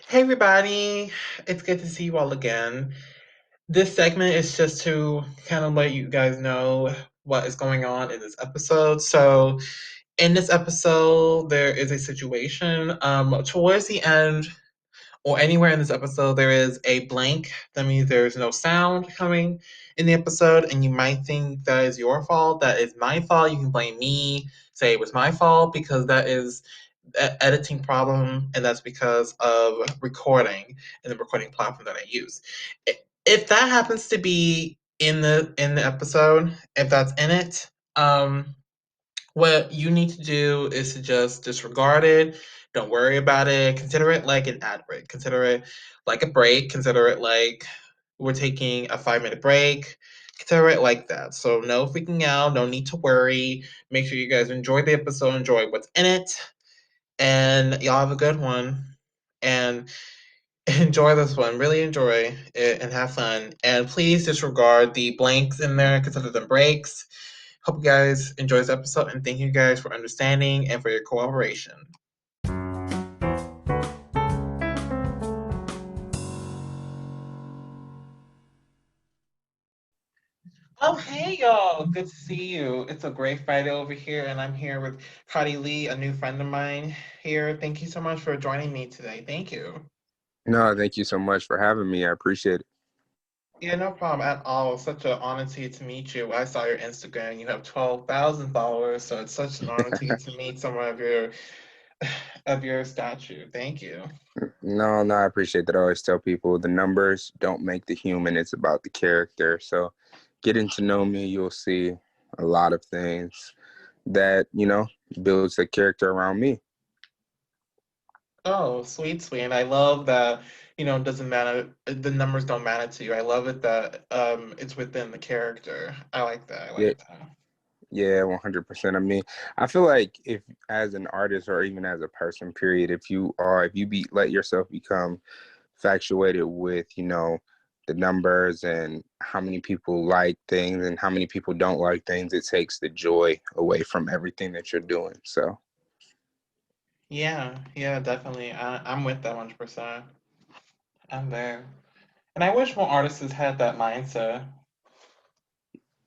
Hey everybody, it's good to see you all again. This segment is just to kind of let you guys know what is going on in this episode. So, in this episode, there is a situation. Towards the end, or anywhere in this episode, there is a blank. That means there's no sound coming in the episode, and you might think that is your fault. That is my fault. You can blame me, say it was my fault, because that is an editing problem, and that's because of recording and the recording platform that I use. If that happens to be in the episode, if that's in it, what you need to do is to just disregard it. Don't worry about it. Consider it like an ad break. Consider it like a break. Consider it like we're taking a 5 minute break. Consider it like that. So, no freaking out. No need to worry. Make sure you guys enjoy the episode, enjoy what's in it, and y'all have a good one. And enjoy this one. Really enjoy it and have fun. And please disregard the blanks in there. Consider them breaks. Hope you guys enjoy this episode and thank you guys for understanding and for your cooperation. Oh, hey y'all. Good to see you. It's a great Friday over here, and I'm here with Khadi Lee, a new friend of mine here. Thank you so much for joining me today. Thank you. No, thank you so much for having me. I appreciate it. Yeah, no problem at all. Such an honor to meet you. I saw your Instagram. You have 12,000 followers, so it's such an honor to get to meet someone of your statue. Thank you. No, I appreciate that. I always tell people the numbers don't make the human, it's about the character. So getting to know me, you'll see a lot of things that, builds the character around me. Oh, sweet, sweet. And I love that, it doesn't matter, the numbers don't matter to you. I love it that it's within the character. I like that. I Yeah, like that. yeah, 100%. I mean, I feel like if as an artist or even as a person, period, if you let yourself become infatuated with, the numbers and how many people like things and how many people don't like things, it takes the joy away from everything that you're doing. So, Yeah, yeah, definitely. I'm with that 100%. I'm there. And I wish more artists had that mindset.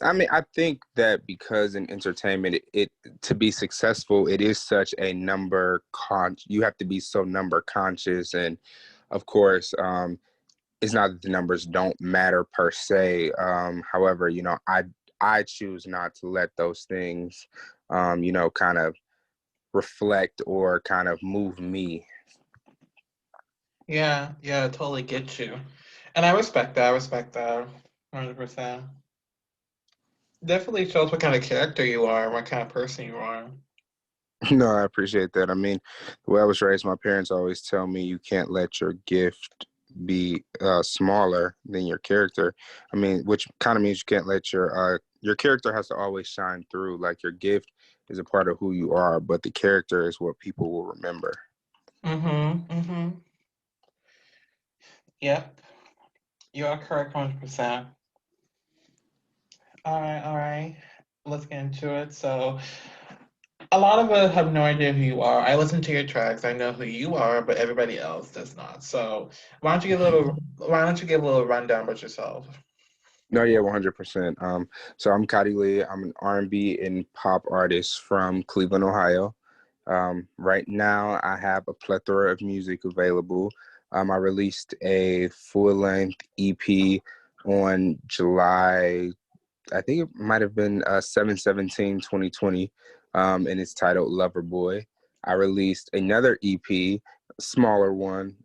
I mean, I think that because in entertainment, it to be successful, it is such a you have to be so number conscious. And of course, it's not that the numbers don't matter per se. However, I choose not to let those things, kind of reflect or kind of move me. Yeah, yeah, I totally get you. And I respect that. I respect that 100%. Definitely shows what kind of character you are, what kind of person you are. No, I appreciate that. I mean, the way I was raised, my parents always tell me you can't let your gift be smaller than your character. I mean, which kind of means you can't let your character has to always shine through. Like your gift is a part of who you are, but the character is what people will remember. Mm-hmm, mm-hmm. Yep, you are correct 100%. All right, all right. Let's get into it. So, a lot of us have no idea who you are. I listen to your tracks. I know who you are, but everybody else does not. So, why don't you give a little rundown about yourself? No, yeah, 100%. So I'm Khadi Lee. I'm an R&B and pop artist from Cleveland, Ohio. Right now, I have a plethora of music available. I released a full-length EP on July, I think it might have been 7/17/2020, and it's titled Lover Boy. I released another EP, a smaller one,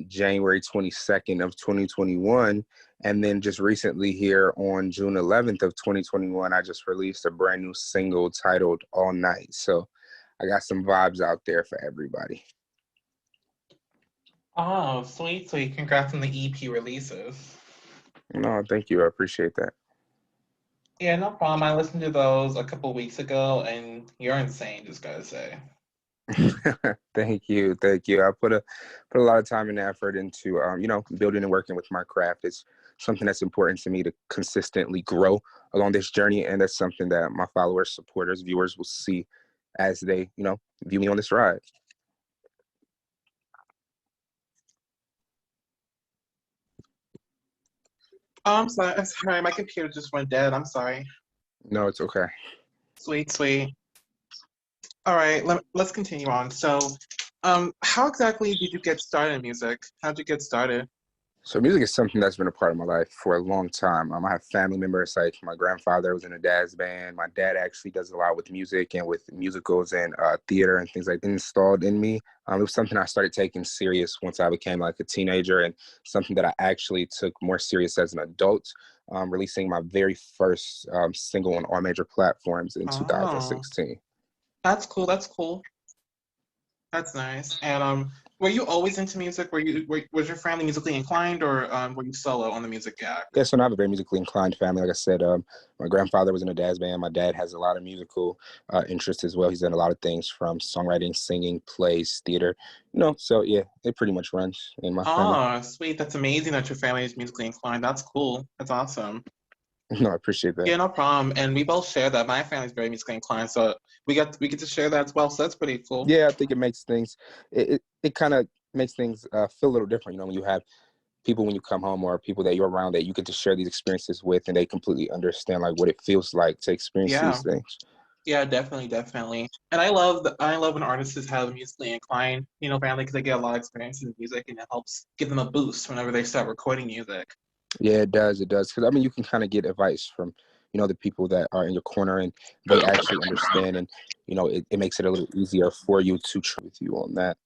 January 22nd of 2021, and then just recently here on June 11th of 2021, I just released a brand new single titled All Night. So I got some vibes out there for everybody. Oh, sweet, sweet. Congrats on the EP releases. No, thank you. I appreciate that. Yeah, no problem. I listened to those a couple weeks ago, and you're insane, just gotta say. Thank you, thank you. I put a lot of time and effort into building and working with my craft. It's something that's important to me to consistently grow along this journey, and that's something that my followers, supporters, viewers will see as they view me on this ride. I'm sorry, my computer just went dead. I'm sorry. No, it's okay. Sweet, sweet. All right, let's continue on. So, how exactly did you get started in music? How'd you get started? So music is something that's been a part of my life for a long time. I have family members like my grandfather was in a jazz band. My dad actually does a lot with music and with musicals and theater and things like that installed in me. It was something I started taking serious once I became like a teenager and something that I actually took more serious as an adult, releasing my very first single on all major platforms in Oh, 2016. that's cool. That's cool. That's nice. And were you always into music? Was your family musically inclined, or were you solo on the music act? Yeah, so I have a very musically inclined family. Like I said, my grandfather was in a jazz band. My dad has a lot of musical interests as well. He's done a lot of things from songwriting, singing, plays, theater. So yeah, it pretty much runs in my family. Oh, sweet. That's amazing that your family is musically inclined. That's cool. That's awesome. No, I appreciate that. Yeah, no problem. And we both share that. My family's very musically inclined, so we get to share that as well. So that's pretty cool. Yeah, I think it makes things, it kind of makes things feel a little different, when you have people when you come home or people that you're around that you get to share these experiences with and they completely understand like what it feels like to experience Yeah. these things. Yeah, definitely, definitely. And I love when artists have a musically inclined, family because they get a lot of experience in music and it helps give them a boost whenever they start recording music. Yeah, it does. It does. Because I mean, you can kind of get advice from, the people that are in your corner and they actually understand. And, it makes it a little easier for you to trust with you on that.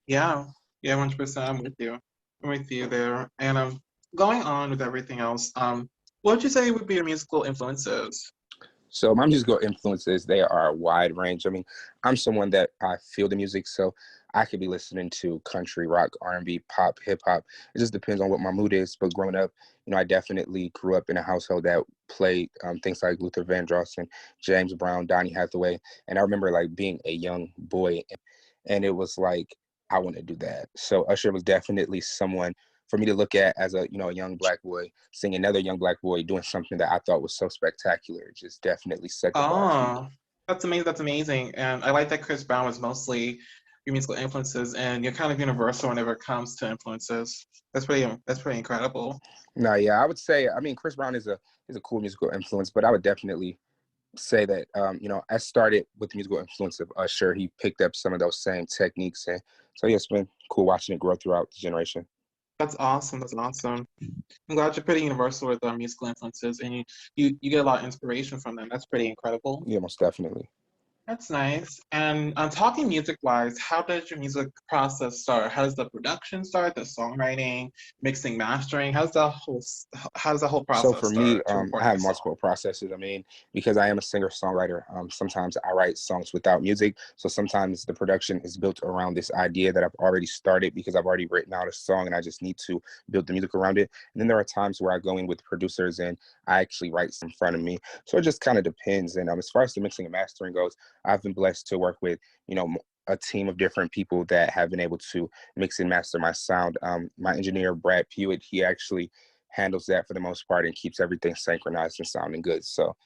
Yeah, yeah, 100%. I'm with you. I'm with you there. And going on with everything else, what would you say would be your musical influences? So my musical influences, they are a wide range. I mean, I'm someone that I feel the music, so I could be listening to country, rock, R&B, pop, hip hop. It just depends on what my mood is. But growing up, I definitely grew up in a household that played things like Luther Vandross and James Brown, Donny Hathaway, and I remember like being a young boy, and it was like I want to do that. So Usher was definitely someone for me to look at as a young black boy seeing another young black boy doing something that I thought was so spectacular. It just definitely set the bar for me. Oh, that's amazing. That's amazing. And I like that Chris Brown was mostly your musical influences, and you're kind of universal whenever it comes to influences. That's pretty incredible. No, yeah, I would say, I mean, Chris Brown is a cool musical influence, but I would definitely say that I started with the musical influence of Usher. He picked up some of those same techniques, and so yeah, it's been cool watching it grow throughout the generation. That's awesome. That's awesome. I'm glad you're pretty universal with musical influences, and you get a lot of inspiration from them. That's pretty incredible. Yeah, most definitely. That's nice. And talking music-wise, how does your music process start? How does the production start? The songwriting, mixing, mastering? How does the whole So for process me, start to I recording a have song? multiple processes. I mean, because I am a singer songwriter, sometimes I write songs without music. So sometimes the production is built around this idea that I've already started because I've already written out a song and I just need to build the music around it. And then there are times where I go in with producers and I actually write some in front of me. So it just kind of depends. And as far as the mixing and mastering goes, I've been blessed to work with, a team of different people that have been able to mix and master my sound. My engineer, Brad Pewitt, he actually handles that for the most part and keeps everything synchronized and sounding good. So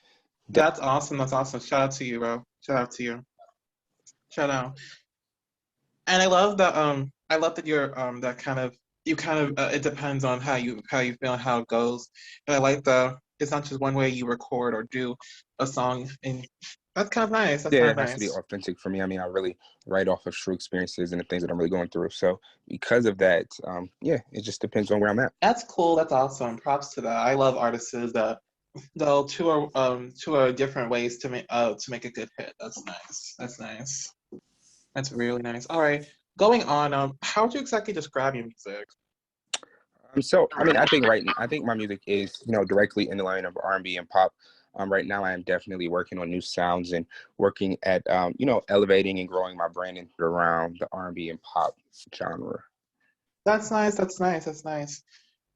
That's awesome. That's awesome. Shout out to you, bro. Shout out to you. Shout out. And I love that you're that kind of you kind of it depends on how you feel and how it goes. And I like the it's not just one way you record or do a song, and that's kind of nice. That's yeah, kind of it has to be nice. authentic for me. I mean, I really write off of true experiences and the things that I'm really going through. So because of that, yeah, it just depends on where I'm at. That's cool. That's awesome. Props to that. I love artists that they'll tour different ways to make a good hit. That's nice. That's nice. That's really nice. All right. Going on, how would you exactly describe your music? So I mean, I think my music is directly in the line of R&B and pop. Right now, I am definitely working on new sounds and working at elevating and growing my brand around the R&B and pop genre. That's nice. That's nice. That's nice.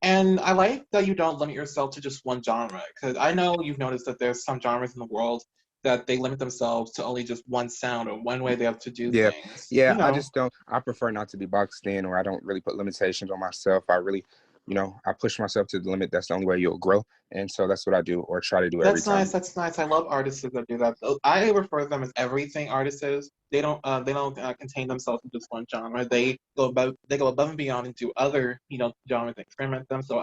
And I like that you don't limit yourself to just one genre, because I know you've noticed that there's some genres in the world that they limit themselves to only just one sound or one way they have to do Yeah, things. yeah. I just don't. I prefer not to be boxed in, or I don't really put limitations on myself. I really, I push myself to the limit. That's the only way you'll grow, and so that's what I do, or try to do every That's nice. time. That's nice. I love artists that do that. I refer to them as everything artists. They don't contain themselves in just one genre. They go above and beyond into other genres and experiment them. So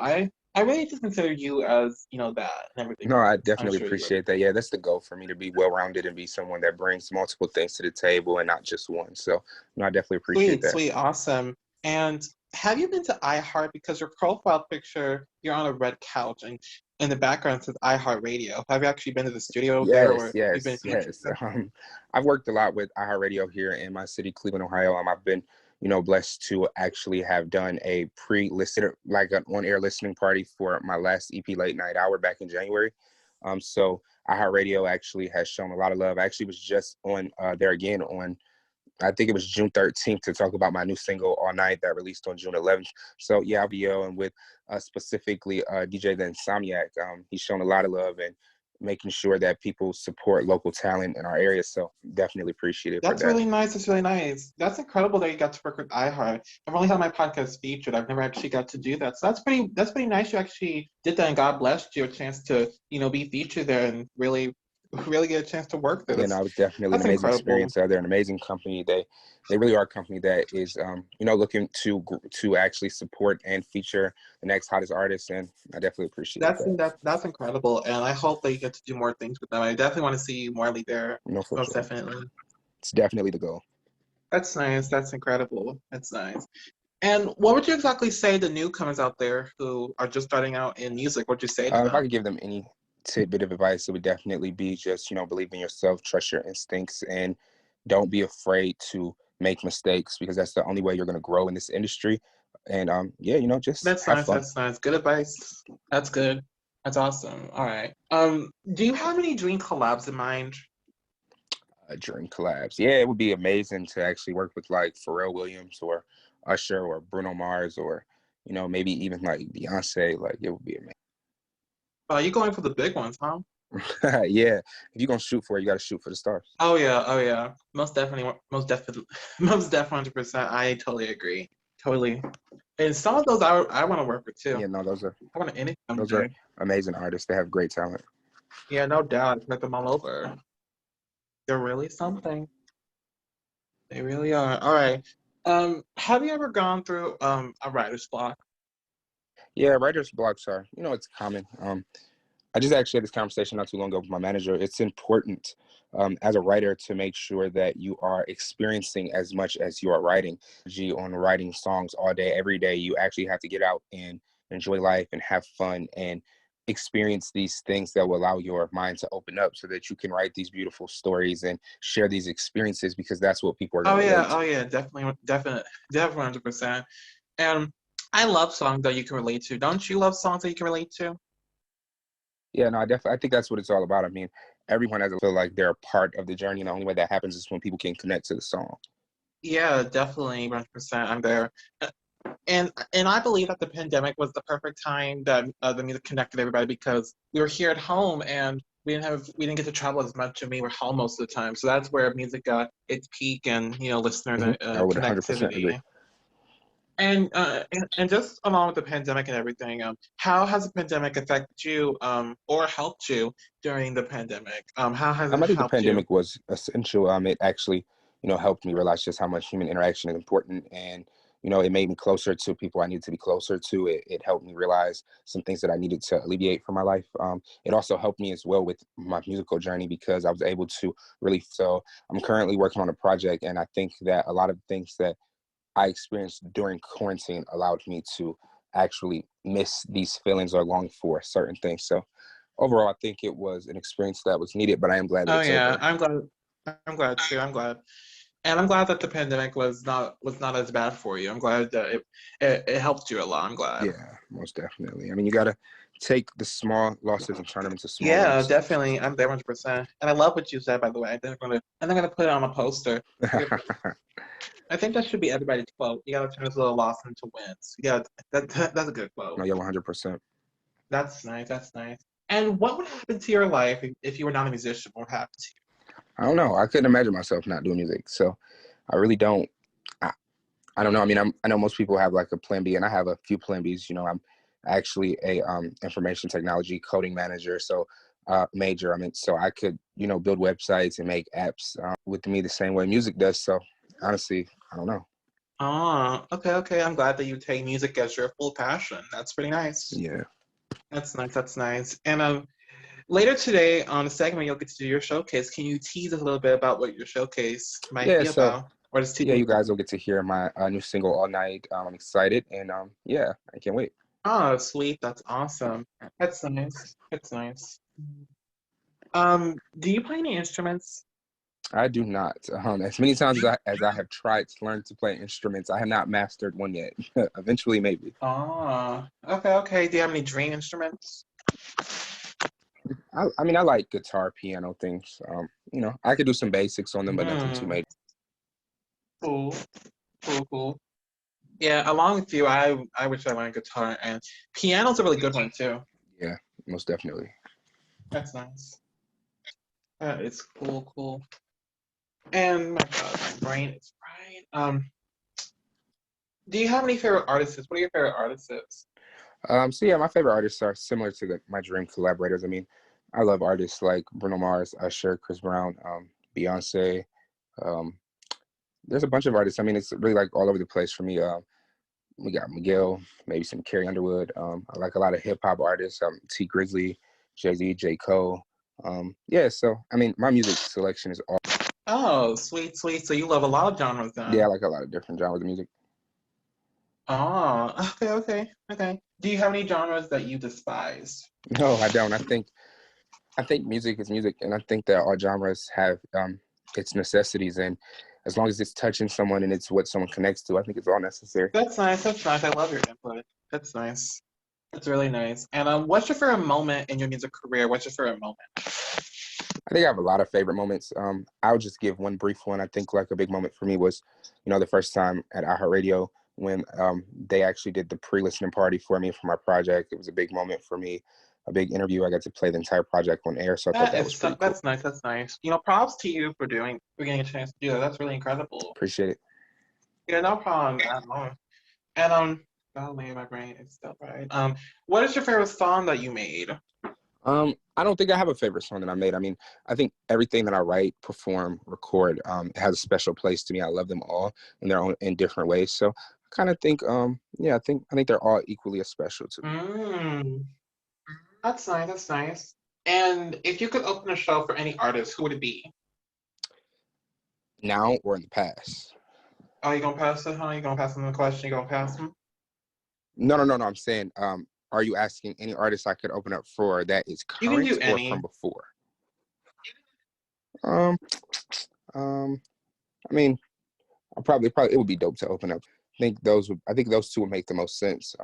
I really just consider you as, that and everything No, I else. I'm definitely sure you appreciate that. Yeah, that's the goal for me, to be well rounded and be someone that brings multiple things to the table and not just one. So, no, I definitely appreciate Sweet, that. sweet, awesome. And have you been to iHeart? Because your profile picture, you're on a red couch, and in the background says iHeartRadio. Have you actually been to the studio there, Yes, or you've been yes, featured yes. there? I've worked a lot with iHeartradio here in my city, Cleveland, Ohio. I've been, blessed to actually have done a pre-listed, like an on-air listening party for my last EP, Late Night Hour, back in January. So iHeartRadio actually has shown a lot of love. I actually was just on there again on, I think it was June 13th, to talk about my new single All Night that released on June 11th. So yeah, I'll be and with specifically DJ The Insomniac. He's shown a lot of love and making sure that people support local talent in our area. So definitely appreciate it for That's that. really nice. That's really nice. That's incredible that you got to work with iHeart. I've only had my podcast featured. I've never actually got to do that. So that's pretty nice you actually did that, and God blessed you a chance to, be featured there and really really get a chance to work there. Yeah, no, it was definitely an That's amazing incredible. experience. They're an amazing company. They really are a company that is looking to actually support and feature the next hottest artists, and I definitely appreciate That's that. that's incredible, and I hope that you get to do more things with them. I definitely want to see you Marley there, For most sure. definitely. It's definitely the goal. That's nice. That's incredible. That's nice. And what would you exactly say to newcomers out there who are just starting out in music? What'd you say to If I them? could give them any tidbit of advice, it would definitely be just, believe in yourself, trust your instincts, and don't be afraid to make mistakes, because that's the only way you're going to grow in this industry. And yeah, just That's have nice. fun. That's nice. Good advice. That's good. That's awesome. All right. Do you have any dream collabs in mind? During collabs, yeah, it would be amazing to actually work with like Pharrell Williams or Usher or Bruno Mars, or maybe even like Beyonce. Like, it would be You going for the big ones, huh? amazing. Yeah, if you're gonna shoot for it, you got to shoot for the stars. Oh yeah, oh yeah. Most definitely, most definitely, most definitely, 100%. I totally agree. Totally. And some of those I want to work with too. Yeah, no, I want to anything those are someday. amazing artists. They have great talent. Yeah, no doubt. I've met them all over. They're really something. They really are. All right. Have you ever gone through a writer's block? Yeah, writer's blocks are, it's common. I just actually had this conversation not too long ago with my manager. It's important, as a writer, to make sure that you are experiencing as much as you are writing. On writing songs all day, every day, you actually have to get out and enjoy life and have fun and experience these things that will allow your mind to open up, so that you can write these beautiful stories and share these experiences, because that's what people are going to relate Oh to. yeah, definitely, definitely, 100%. And I love songs that you can relate to. Don't you love songs that you can relate to? Yeah, no, I think that's what it's all about. I mean, everyone has to feel like they're a part of the journey, and the only way that happens is when people can connect to the song. Yeah, definitely, 100%. I'm there. And I believe that the pandemic was the perfect time that the music connected everybody, because we were here at home and we didn't get to travel as much, and we were home most of the time. So that's where music got its peak and listeners I would 100% agree. connectivity. And just along with the pandemic and everything, how has the pandemic affected you, or helped you during the pandemic? How has it I think the helped you? pandemic was essential. It actually, helped me realize just how much human interaction is important, and it made me closer to people I needed to be closer to. It helped me realize some things that I needed to alleviate from my life. It also helped me as well with my musical journey, because I was able to really. So I'm currently working on a project, and I think that a lot of things that I experienced during quarantine allowed me to actually miss these feelings or long for certain things. So overall, I think it was an experience that was needed, but I am glad that Oh it's yeah, over. I'm glad. I'm glad too. I'm glad. And I'm glad that the pandemic was not as bad for you. I'm glad that it helped you a lot. I'm glad. Yeah, most definitely. I mean, you got to take the small losses and turn them into small Yeah, wins. definitely. I'm there 100%. And I love what you said, by the way. I'm gonna put it on a poster. I think that should be everybody's quote. You gotta turn this little loss into wins. Yeah, that's a good No, quote. yeah, 100%. That's nice. That's nice. And what would happen to your life if you were not a musician? What would happen to I don't know. I couldn't imagine myself not doing music. So I really don't. I, I don't know. I mean, I know most people have like a plan B, and I have a few plan Bs. I'm actually a information technology coding manager, so major. I mean, so I could build websites and make apps with me the same way music does. So honestly, I don't know. you? Oh, okay, okay. I'm glad that you take music as your full passion. That's pretty nice. Yeah. That's nice. That's nice. And later today on the segment, you'll get to do your showcase. Can you tease a little bit about what your showcase might Yeah, be so about, or just tease yeah, me? you guys will get to hear my new single all night. I'm excited, and yeah, I can't wait. Oh, sweet. That's awesome. That's nice. That's nice. Do you play any instruments? I do not. As many times as I have tried to learn to play instruments, I have not mastered one yet. Eventually, maybe. Ah, okay, okay. Do you have any dream instruments? I mean, I like guitar, piano things. I could do some basics on them, but nothing too Hmm. major. Cool, cool, cool. Yeah, along with you, I wish I learned guitar, and piano's a really good one too. Yeah, most definitely. That's nice. That is cool, cool. And my God, my brain is fried. Do you have any favorite artists? What are your favorite artists? So yeah, my favorite artists are similar to my dream collaborators. I mean, I love artists like Bruno Mars, Usher, Chris Brown, Beyonce. Um, there's a bunch of artists. I mean, it's really like all over the place for me. We got Miguel, maybe some Carrie Underwood. I like a lot of hip hop artists. T Grizzly, Jay Z, J Cole. Yeah, so I mean, my music selection is all. Oh, sweet, sweet. So you love a lot of genres Yeah, I then. like a lot of different genres of music. Oh, okay, okay, okay. Do you have any genres that you despise? No, I don't. I think music is music, and I think that all genres have its necessities, and as long as it's touching someone and it's what someone connects to, I think it's all necessary. That's nice. That's nice. I love your input. That's nice. That's really nice. And what's your favorite moment in your music career? What's your favorite moment? I think I have a lot of favorite moments. I'll just give one brief one. I think like a big moment for me was, the first time at iHeartradio when they actually did the pre-listening party for me for my project. It was a big moment for me, a big interview. I got to play the entire project on air, so I thought That that is was pretty cool. that's nice. That's nice. Props to you for getting a chance to do that. That's really incredible. Appreciate it. Yeah, no problem at all. And golly, my brain is still fried. What is your favorite song that you made? I don't think I have a favorite song that I made. I mean, I think everything that I write, perform, record, has a special place to me. I love them all in their own in different ways. So I kind of think, yeah, I think they're all equally as special to me. Mm, that's nice. That's nice. And if you could open a show for any artist, who would it be? Now or in the past. Oh, you gonna pass it, huh? You gonna pass them the question? You gonna pass them? No, no, no, no. I'm saying, are you asking any artist I could open up for that is You can do current or from any. before? Um, um, I mean, probably it would be dope to open up. I think those two would make the most sense.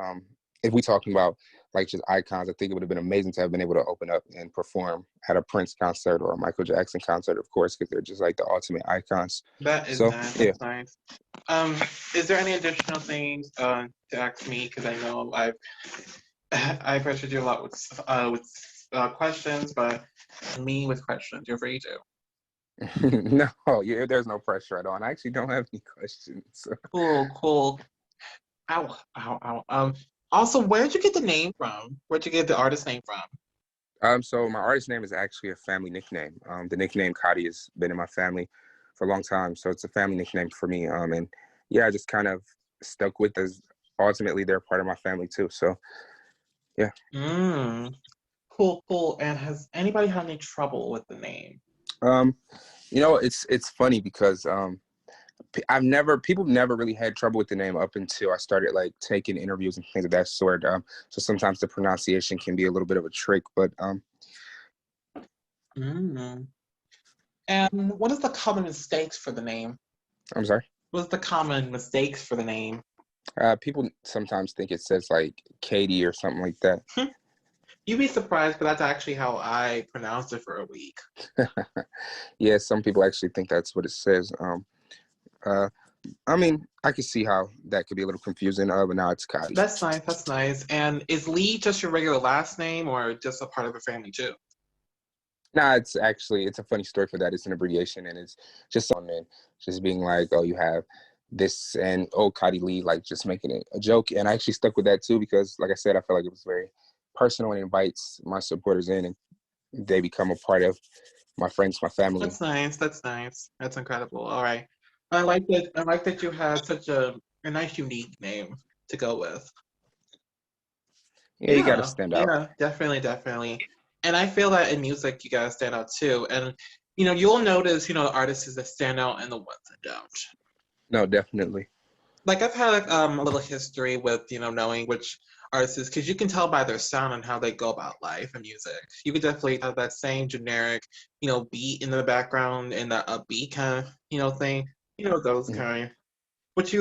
If we talking about like just icons, I think it would have been amazing to have been able to open up and perform at a Prince concert or a Michael Jackson concert, of course, because they're just like the ultimate icons. That is So nice. yeah. That's nice. Um, is there any additional things to ask me? Because I know I pressured you a lot with questions, but me with questions, you're free to. No, yeah, there's no pressure at all. And I actually don't have any questions. Cool, cool. Ow, ow, ow. Also, where'd you get the name from? Where'd you get the artist name from? So my artist name is actually a family nickname. The nickname Khadi has been in my family for a long time, so it's a family nickname for me. And yeah, I just kind of stuck with as ultimately they're part of my family too. So yeah. Mm, cool, cool. And has anybody had any trouble with the name? Um, it's funny because people never really had trouble with the name up until I started like taking interviews and things of that sort. So sometimes the pronunciation can be a little bit of a trick, but Mm. And what is the common mistakes for the name? I'm sorry. What's the common mistakes for the name? People sometimes think it says like Katie or something like that. You'd be surprised, but that's actually how I pronounced it for a week. Yeah, some people actually think that's what it says. Uh, I mean, I can see how that could be a little confusing, but now it's Cotty. That's nice. That's nice. And is Lee just your regular last name or just a part of the family too? Nah, it's a funny story for that. It's an abbreviation, and it's just on and just being like, oh, you have this and oh, Khadi Lee, like just making it a joke. And I actually stuck with that too because, like I said, I felt like it was very personal and invites my supporters in, and they become a part of my friends, my family. That's nice. That's nice. That's incredible. All right. I like that. I like that you had such a nice, unique name to go with. Yeah, you got to Yeah, stand out. yeah, definitely, definitely. And I feel that in music, you gotta stand out too. And you'll notice, the artists that stand out and the ones that don't. No, definitely. Like I've had like, a little history with knowing which artists because you can tell by their sound and how they go about life and music. You could definitely have that same generic beat in the background and that upbeat kind of thing. Those Mhm. kind. But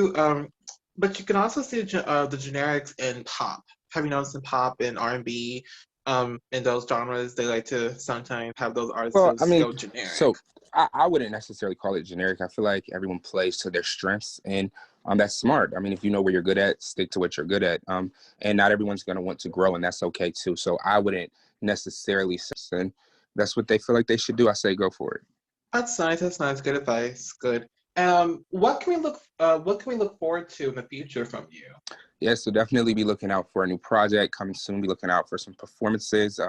you can also see the generics in pop. Have you noticed in pop and R&B, in those genres, they like to sometimes have those Well, I artists mean, go generic. so I wouldn't necessarily call it generic. I feel like everyone plays to their strengths, and that's smart. I mean, if you know where you're good at, stick to what you're good at. And not everyone's going to want to grow, and that's okay too. So I wouldn't necessarily say, and that's what they feel like they should do. I say go for it. That's nice. That's nice. Good advice. Good. What can we look forward to in the future from you? Yeah, so definitely be looking out for a new project coming soon. Be looking out for some performances.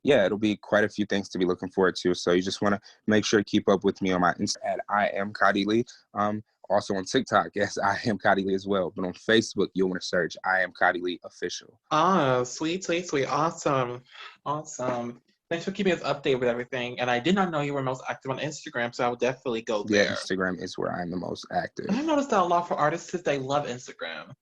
Yeah, it'll be quite a few things to be looking forward to. So you just want to make sure to keep up with me on my Insta at I am Khadi Lee. Also on TikTok, yes, I am Khadi Lee as well. But on Facebook, you'll want to search I am Khadi Lee official. Ah, sweet, sweet, sweet. Awesome. Awesome. Thanks for keeping us updated with everything. And I did not know you were most active on Instagram, so I will definitely go Yeah, there. Instagram is where I'm the most And active. I noticed that a lot for artists is they love Instagram.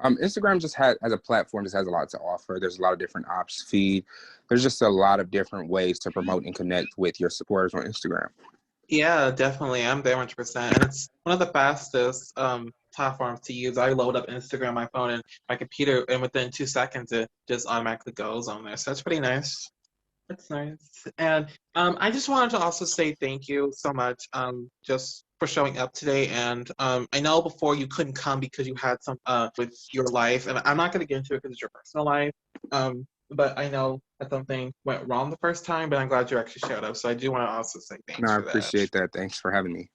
Instagram just has, as a platform, just has a lot to offer. There's a lot of different ops feed. There's just a lot of different ways to promote and connect with your supporters on Instagram. Yeah, definitely. I'm there 100%. And it's one of the fastest platforms to use. I load up Instagram on my phone and my computer, and within 2 seconds, it just automatically goes on there. So that's pretty nice. That's nice. And I just wanted to also say thank you so much just for showing up today. And I know before you couldn't come because you had some with your life, and I'm not going to get into it because it's your personal life. But I know that something went wrong the first time, but I'm glad you actually showed up. So I do want to also say No, thanks I for that. appreciate that. Thanks for having me.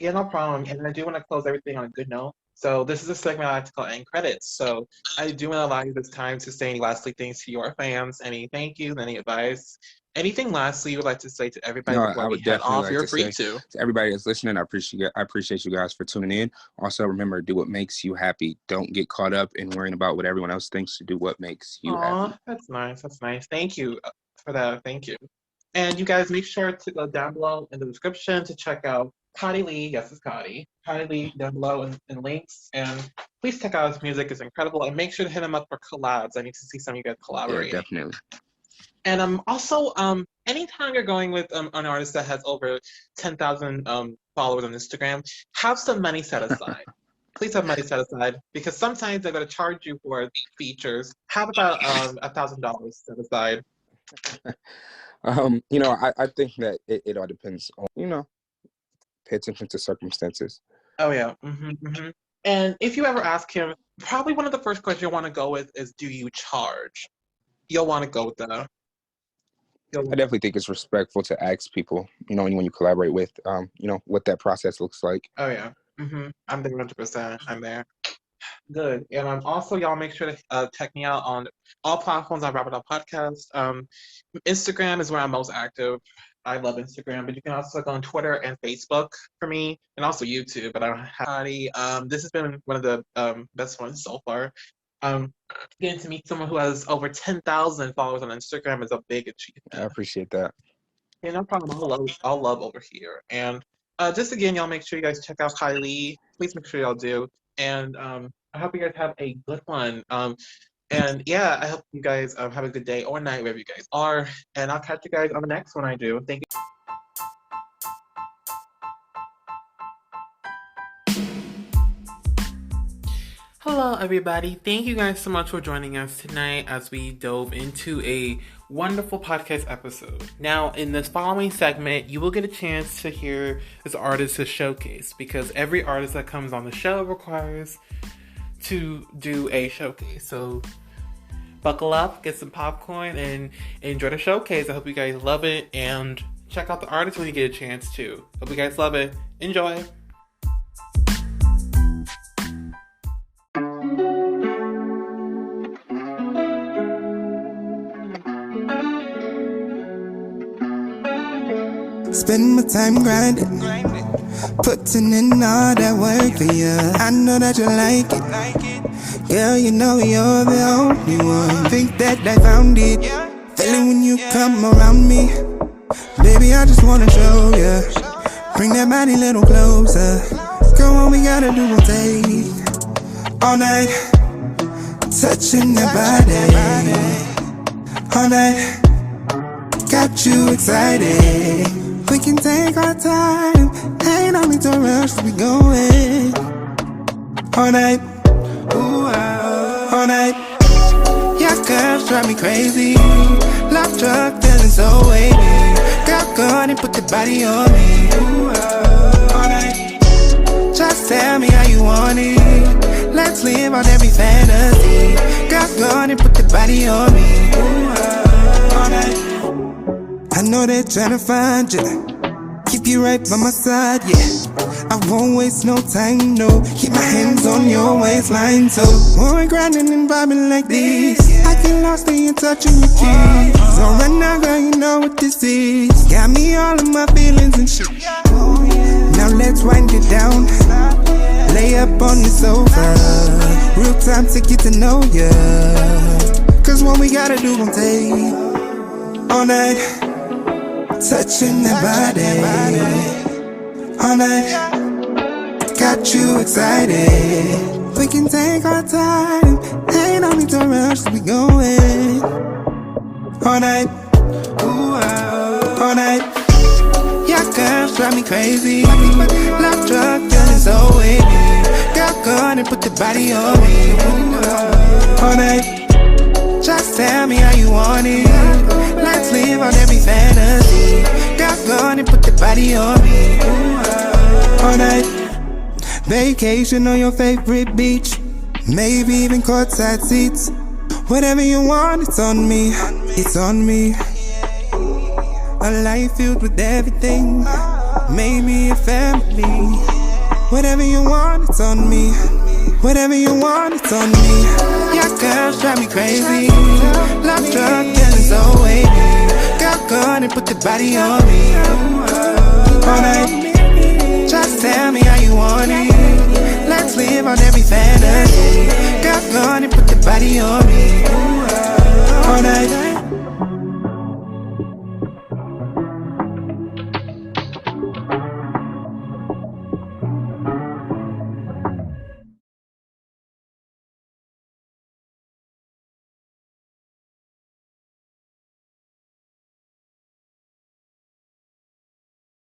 Yeah, no problem. And I do want to close everything on a good note. So this is a segment I like to call end credits. So I do want to allow you this time to say any lastly things to your fans, any thank yous, any advice, anything lastly you would like to say to everybody No, before I we would head definitely off. like You're to free say to. to everybody that's listening, I appreciate you guys for tuning in. Also, remember, do what makes you happy. Don't get caught up in worrying about what everyone else thinks. To do what makes you happy. Aw, that's nice. That's nice. Thank you for that. Thank you. And you guys make sure to go down below in the description to check out Khadi Lee. Yes, it's Khadi. Khadi Lee down below in links. And please check out his music. It's incredible. And make sure to hit him up for collabs. I need to see some of you guys Yeah, collaborating. definitely. And also anytime you're going with an artist that has over 10,000 followers on Instagram, have some money set aside. Please have money set aside because sometimes they're going to charge you for features. Have about $1,000 set aside. I think that it all depends on, pay attention to circumstances. Oh yeah. And if you ever ask him, probably one of the first questions you'll want to go with is, "Do you charge?" You'll want to go with that. I definitely think it's respectful to ask people, anyone you collaborate with, what that process looks like. Oh yeah. I'm there 100%. I'm there. Good. And also, y'all make sure to check me out on all platforms on Robert Up Podcast. Instagram is where I'm most active. I love Instagram, but you can also look on Twitter and Facebook for me, and also YouTube. But I don't have any. This has been one of the best ones so far. Um, Getting to meet someone who has over 10,000 followers on Instagram is a big I achievement. appreciate that. Yeah, no problem. I'll love over here. And just again, y'all make sure you guys check out Kylie. Please make sure y'all do. And I hope you guys have a good one. And yeah, I hope you guys have a good day or night wherever you guys are. And I'll catch you guys on the next one I do. Thank you. Hello, everybody. Thank you guys so much for joining us tonight as we dove into a wonderful podcast episode. Now, in this following segment, you will get a chance to hear this artist's showcase because every artist that comes on the show requires to do a showcase. So, buckle up, get some popcorn, and enjoy the showcase. I hope you guys love it and check out the artist when you get a chance to. Hope you guys love it. Enjoy. Spend my time grinding, Putting in all that work for you. I know that you like it. Girl, you know you're the only one. Think that I found it. Feeling when you come around me. Baby, I just wanna show ya. Bring that body a little closer. Girl, what we gotta do all day, all night. Touching that body, all night. Got you excited. We can take our time. Ain't no need to rush, we going all night. Ooh, all night. Yeah, girls drive me crazy. Love truck feeling so wavy. Girl, go on and put the body on me. Ooh, all night. Just tell me how you want it. Let's live on every fantasy. Girl, go on and put the body on me. Ooh, all night. I know they're trying to find you. Keep you right by my side, yeah. I won't waste no time, no. Keep my hands on your waistline, so when we're grinding and vibing like this, I get lost in touching your keys. So right now, girl, you know what this is. Got me all of my feelings and shit. Now let's wind it down. Lay up on the sofa. Real time to get to know ya. Cause what we gotta do gon' take all night. Touching that body, all night. Got you excited. We can take our time. Ain't no need to rush, we going all night. Ooh, all night. Yeah, girls drive me crazy. Love truck feeling so wavy. Girl, go on and put the body on me. Ooh, all night. Just tell me how you want it. Let's live on every fantasy. Girl, go on and put the body on me. All night. Vacation on your favorite beach. Maybe even courtside seats. Whatever you want, it's on me. It's on me. A life filled with everything. Maybe a family. Whatever you want, it's on me. Whatever you want, it's on me. Yeah, girls drive me crazy. Love truck feeling so wavy. Girl, go on and put the body on me. All night. Just tell me how you want it. Let's live on every fantasy. Girl, go on and put the body on me. All night.